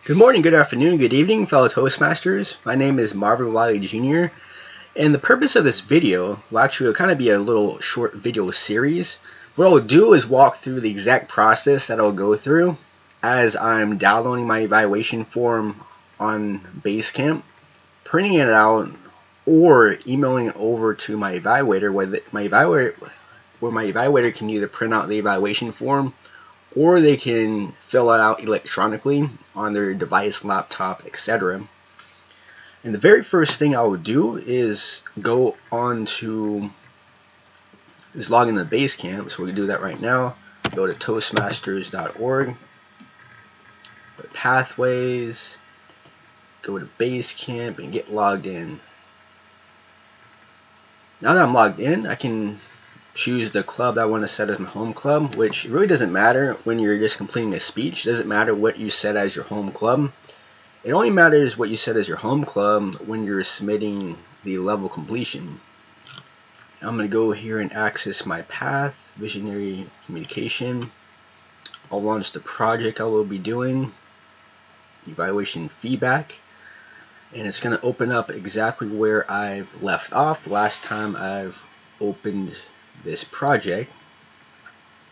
Good morning, good afternoon, good evening, fellow Toastmasters. My name is Marvin Wiley Jr. And the purpose of this video will actually kind of be a little short video series. What I'll do is walk through the exact process that I'll go through as I'm downloading my evaluation form on Basecamp, printing it out, or emailing it over to my evaluator, where my evaluator can either print out the evaluation form or they can fill it out electronically on their device, laptop, etc. And the very first thing I will do is log into Basecamp. So we can do that right now. Go to Toastmasters.org, Pathways, go to Basecamp and get logged in. Now that I'm logged in, I can choose the club I want to set as my home club, which really doesn't matter when you're just completing a speech. It doesn't matter what you set as your home club. It only matters what you set as your home club when you're submitting the level completion. I'm going to go here and access my path, visionary communication. I'll launch the project I will be doing, evaluation feedback, and it's going to open up exactly where I've left off the last time I've opened this project.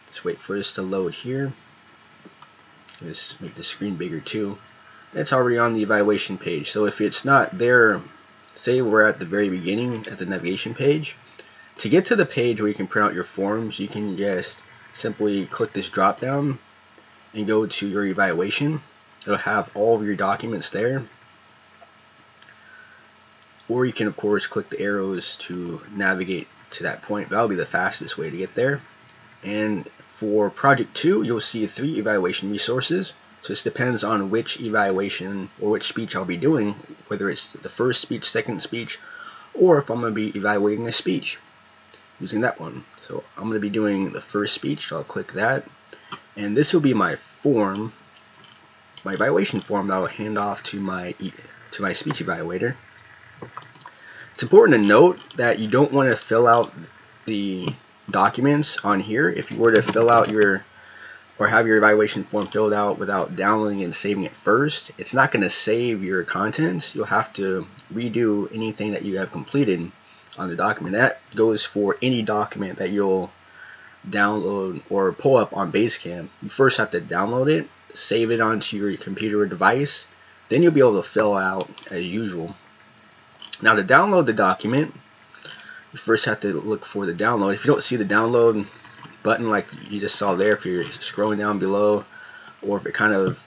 Let's wait for this to load here. Let's make the screen bigger too. It's already on the evaluation page, so if it's not there, say we're at the very beginning at the navigation page, to get to the page where you can print out your forms, you can just simply click this drop down and go to your evaluation. It'll have all of your documents there, or you can of course click the arrows to navigate to that point. That'll be the fastest way to get there. And for project 2, you'll see 3 evaluation resources. So this depends on which evaluation or which speech I'll be doing, whether it's the first speech, second speech, or if I'm going to be evaluating a speech using that one. So I'm going to be doing the first speech, so I'll click that, and this will be my form, my evaluation form that I'll hand off to my speech evaluator. It's important to note that you don't want to fill out the documents on here. If you were to fill out have your evaluation form filled out without downloading and saving it first, it's not going to save your contents. You'll have to redo anything that you have completed on the document. That goes for any document that you'll download or pull up on Basecamp. You first have to download it, save it onto your computer or device, then you'll be able to fill out as usual. Now to download the document, you first have to look for the download. If you don't see the download button like you just saw there, if you're scrolling down below, or if it kind of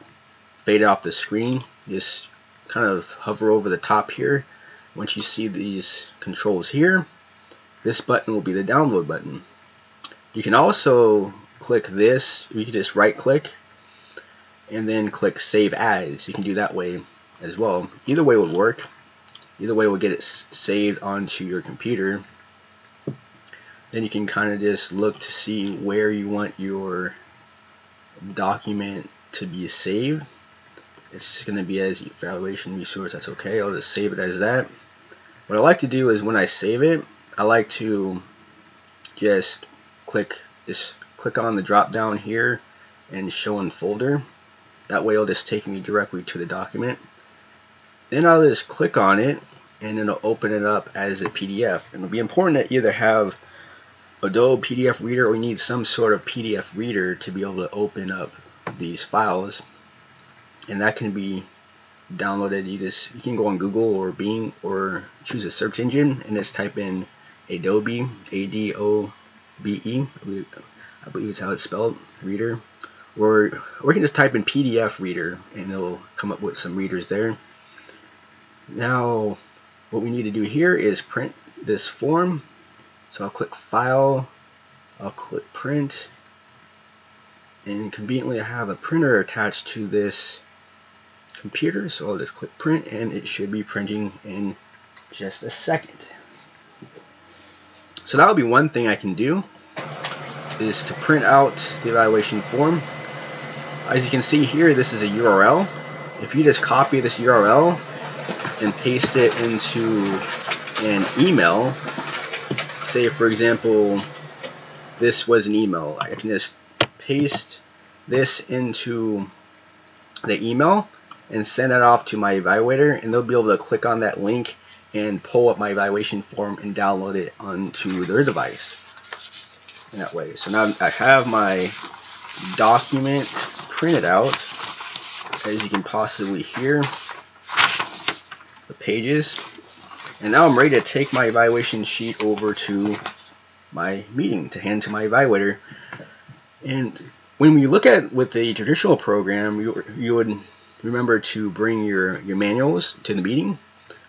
faded off the screen, just kind of hover over the top here. Once you see these controls here, this button will be the download button. You can also click this, you can just right click and then click save as. You can do that way as well. Either way would work. Either way will get it saved onto your computer. Then you can kind of just look to see where you want your document to be saved. It's going to be as evaluation resource. That's okay. I'll just save it as that. What I like to do is when I save it, I like to just click on the drop down here and show in folder. That way it'll just take me directly to the document. Then I'll just click on it and it'll open it up as a PDF. And it'll be important to either have Adobe PDF Reader or you need some sort of PDF reader to be able to open up these files. And that can be downloaded. You can go on Google or Bing or choose a search engine and just type in Adobe, A-D-O-B-E, I believe is how it's spelled, reader. Or you can just type in PDF Reader and it'll come up with some readers there. Now what we need to do here is print this form. So I'll click File, I'll click Print, and conveniently I have a printer attached to this computer, so I'll just click Print and it should be printing in just a second. So that would be one thing I can do, is to print out the evaluation form. As you can see here, this is a URL. If you just copy this URL and paste it into an email, say for example this was an email, I can just paste this into the email and send that off to my evaluator, and they'll be able to click on that link and pull up my evaluation form and download it onto their device in that way. So now I have my document printed out, as you can possibly hear the pages, and now I'm ready to take my evaluation sheet over to my meeting to hand to my evaluator. And when we look at with the traditional program, you would remember to bring your manuals to the meeting.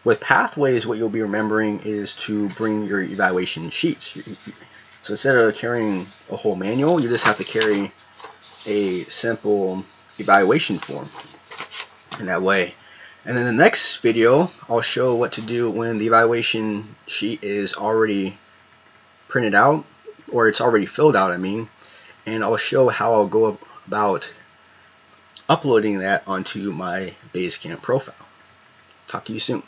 With Pathways, what you'll be remembering is to bring your evaluation sheets. So instead of carrying a whole manual, you just have to carry a simple evaluation form in that way. And then the next video, I'll show what to do when the evaluation sheet is already printed out, or it's already filled out, I mean, and I'll show how I'll go about uploading that onto my Basecamp profile. Talk to you soon.